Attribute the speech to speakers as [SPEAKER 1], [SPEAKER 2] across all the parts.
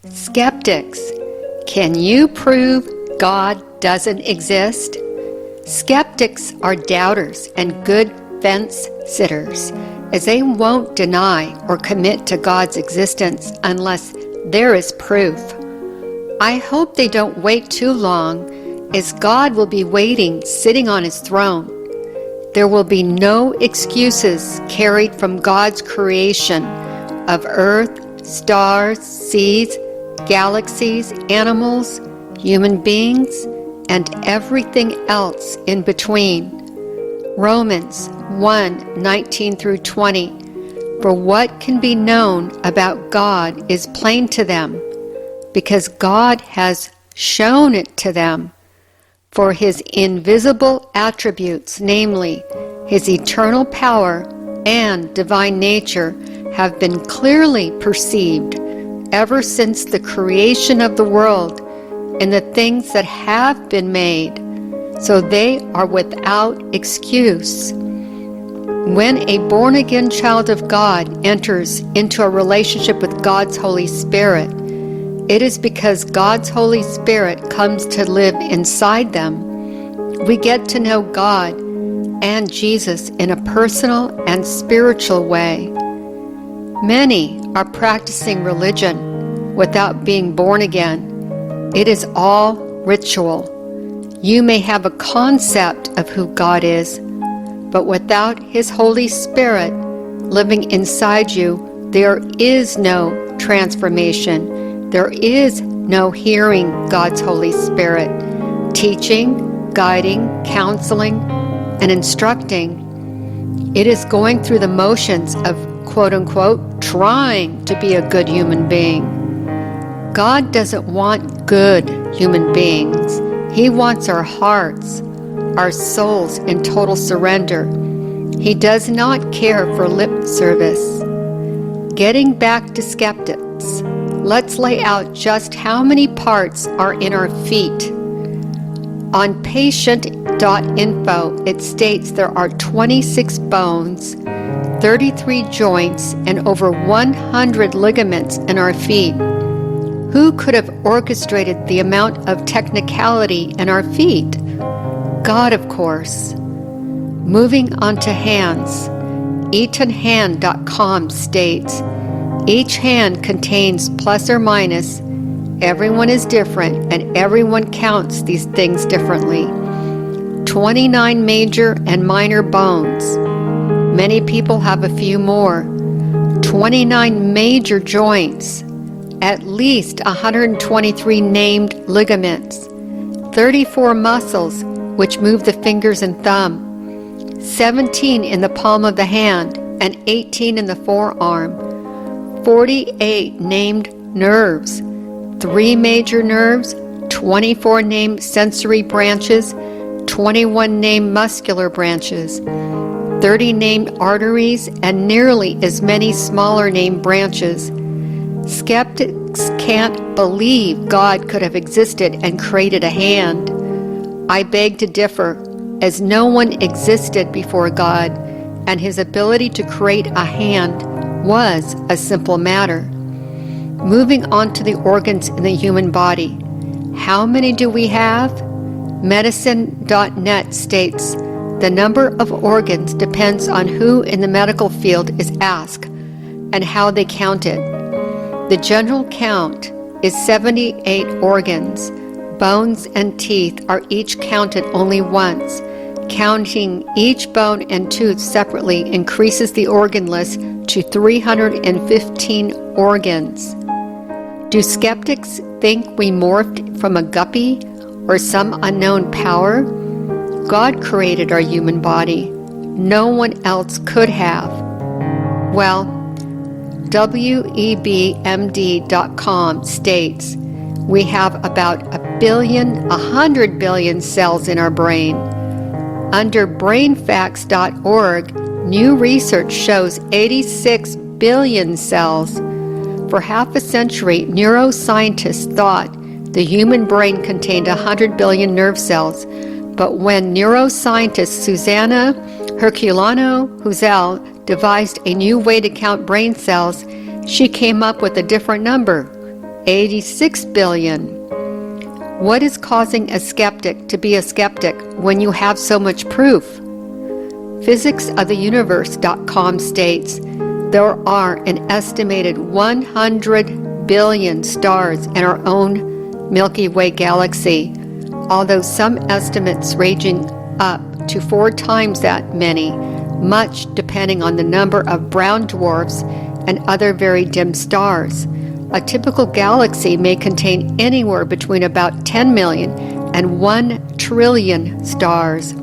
[SPEAKER 1] Skeptics, can you prove God doesn't exist? Skeptics are doubters and good fence sitters, as they won't deny or commit to God's existence unless there is proof. I hope they don't wait too long, as God will be waiting, sitting on his throne. There will be no excuses carried from God's creation of earth, stars, seas, galaxies, animals, human beings, and everything else in between. Romans 1:19 through 20. For what can be known about God is plain to them, because God has shown it to them. For his invisible attributes, namely his eternal power and divine nature, have been clearly perceived ever since the creation of the world in the things that have been made, so they are without excuse. When a born-again child of God enters into a relationship with God's Holy Spirit, it is because God's Holy Spirit comes to live inside them. We get to know God and Jesus in a personal and spiritual way. Many are practicing religion without being born again. It is all ritual. You may have a concept of who God is, but without his Holy Spirit living inside you, there is no transformation. There is no hearing God's Holy Spirit, teaching, guiding, counseling, and instructing. It is going through the motions of quote-unquote trying to be a good human being. God doesn't want good human beings. He wants our hearts, our souls in total surrender. He does not care for lip service. Getting back to skeptics, let's lay out just how many parts are in our feet. On patient.info, it states there are 26 bones, 33 joints, and over 100 ligaments in our feet. Who could have orchestrated the amount of technicality in our feet? God, of course. Moving on to hands. EatonHand.com states, each hand contains plus or minus. Everyone is different, and everyone counts these things differently. 29 major and minor bones. Many people have a few more. 29 major joints. At least 123 named ligaments. 34 muscles, which move the fingers and thumb. 17 in the palm of the hand, and 18 in the forearm. 48 named nerves. 3 major nerves, 24 named sensory branches, 21 named muscular branches, 30 named arteries, and nearly as many smaller named branches. Skeptics can't believe God could have existed and created a hand. I beg to differ, as no one existed before God, and his ability to create a hand was a simple matter. Moving on to the organs in the human body. How many do we have? Medicine.net states, the number of organs depends on who in the medical field is asked and how they count it. The general count is 78 organs. Bones and teeth are each counted only once. Counting each bone and tooth separately increases the organ list to 315 organs. Do skeptics think we morphed from a guppy or some unknown power? God created our human body. No one else could have. Well, WEBMD.com states we have about 100 billion cells in our brain. Under brainfacts.org, new research shows 86 billion cells. For half a century, neuroscientists thought the human brain contained 100 billion nerve cells, but when neuroscientist Susanna Herculano-Huzel devised a new way to count brain cells, she came up with a different number, 86 billion. What is causing a skeptic to be a skeptic when you have so much proof? Physicsoftheuniverse.com states there are an estimated 100 billion stars in our own Milky Way galaxy, although some estimates ranging up to 4 times that many, much depending on the number of brown dwarfs and other very dim stars. A typical galaxy may contain anywhere between about 10 million and 1 trillion stars.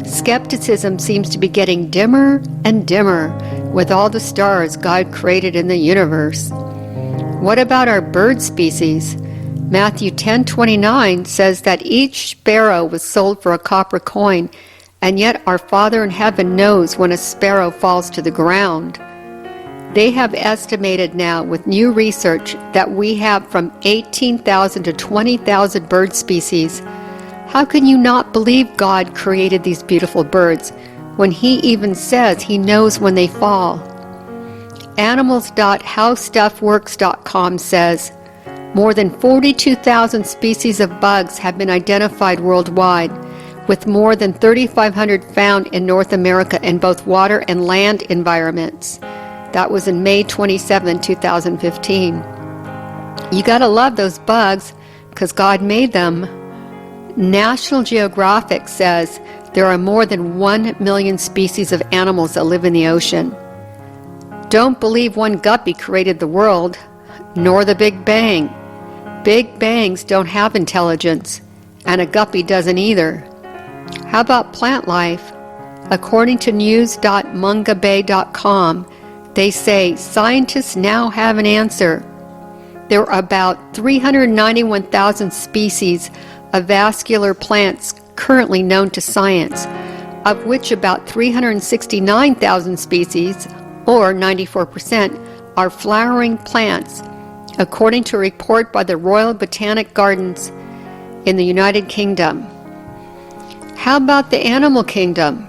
[SPEAKER 1] Skepticism seems to be getting dimmer and dimmer with all the stars God created in the universe. What about our bird species? Matthew 10:29 says that each sparrow was sold for a copper coin, and yet our Father in heaven knows when a sparrow falls to the ground. They have estimated now with new research that we have from 18,000 to 20,000 bird species. How can you not believe God created these beautiful birds when He even says He knows when they fall? Animals.howstuffworks.com says more than 42,000 species of bugs have been identified worldwide, with more than 3,500 found in North America in both water and land environments. That was in May 27, 2015. You gotta love those bugs because God made them. National Geographic says there are more than 1 million species of animals that live in the ocean. Don't believe one guppy created the world, nor the Big Bang. Big Bangs don't have intelligence, and a guppy doesn't either. How about plant life? According to news.mungabay.com, they say scientists now have an answer. There are about 391,000 species of vascular plants currently known to science, of which about 369,000 species, or 94%, are flowering plants, according to a report by the Royal Botanic Gardens in the United Kingdom. How about the animal kingdom?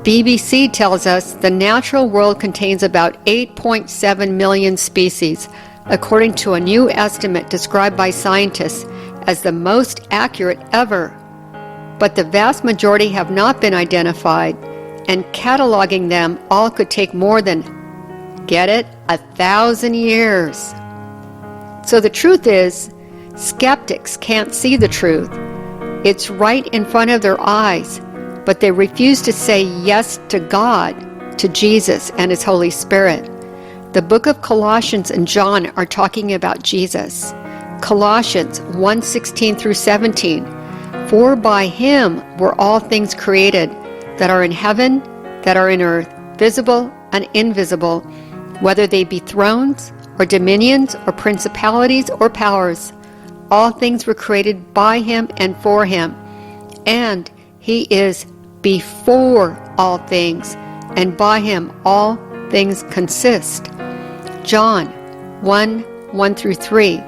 [SPEAKER 1] BBC tells us the natural world contains about 8.7 million species, according to a new estimate described by scientists as the most accurate ever. But the vast majority have not been identified, and cataloging them all could take more than, get it, 1,000 years. So the truth is, skeptics can't see the truth. It's right in front of their eyes, but they refuse to say yes to God, to Jesus and His Holy Spirit. The book of Colossians and John are talking about Jesus. Colossians 1:16 through 17. For by Him were all things created, that are in heaven, that are in earth, visible and invisible, whether they be thrones, or dominions, or principalities, or powers. All things were created by Him and for Him, and He is before all things, and by Him all things consist. John 1:1 through 3.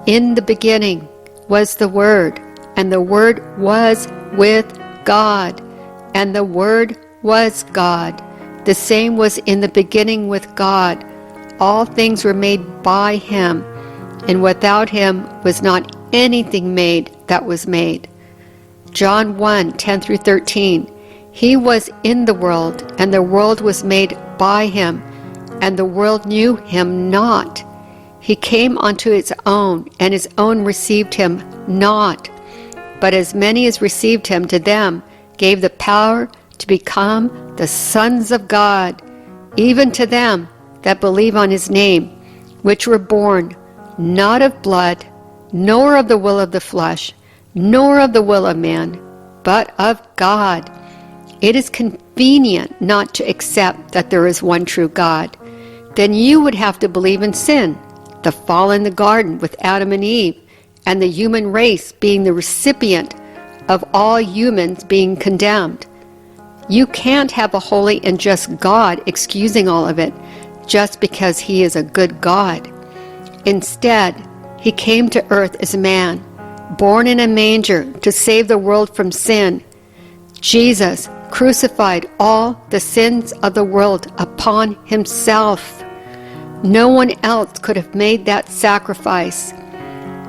[SPEAKER 1] In the beginning was the Word, and the Word was with God, and the Word was God. The same was in the beginning with God. All things were made by Him, and without Him was not anything made that was made. John 1:10 through 13. He was in the world, and the world was made by Him, and the world knew Him not. He came unto His own, and His own received Him not. But as many as received Him, to them gave the power to become the sons of God, even to them that believe on His name, which were born not of blood, nor of the will of the flesh, nor of the will of man, but of God. It is convenient not to accept that there is one true God. Then you would have to believe in sin, the fall in the garden with Adam and Eve, and the human race being the recipient of all humans being condemned. You can't have a holy and just God excusing all of it just because He is a good God. Instead, He came to earth as a man, born in a manger to save the world from sin. Jesus crucified all the sins of the world upon Himself. No one else could have made that sacrifice.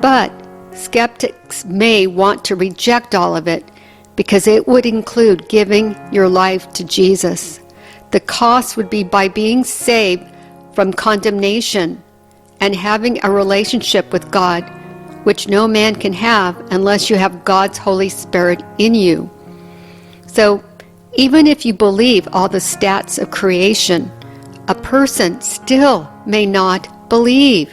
[SPEAKER 1] But skeptics may want to reject all of it because it would include giving your life to Jesus. The cost would be by being saved from condemnation and having a relationship with God, which no man can have unless you have God's Holy Spirit in you. So, even if you believe all the stats of creation, a person still may not believe.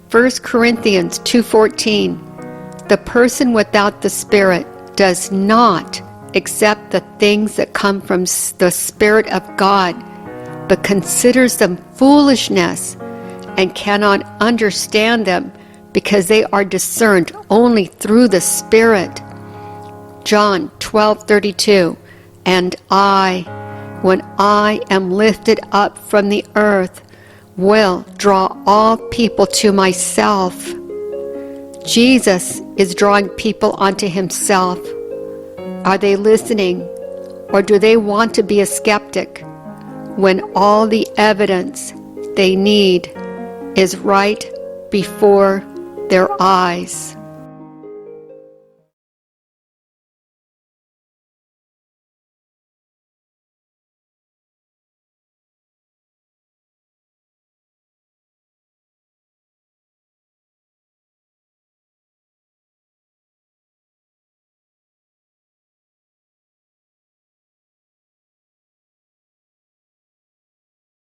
[SPEAKER 1] 1 Corinthians 2:14, the person without the Spirit does not accept the things that come from the Spirit of God, but considers them foolishness and cannot understand them because they are discerned only through the Spirit. John 12:32, and I, when I am lifted up from the earth, will draw all people to myself. Jesus is drawing people onto himself. Are they listening, or do they want to be a skeptic when all the evidence they need is right before their eyes?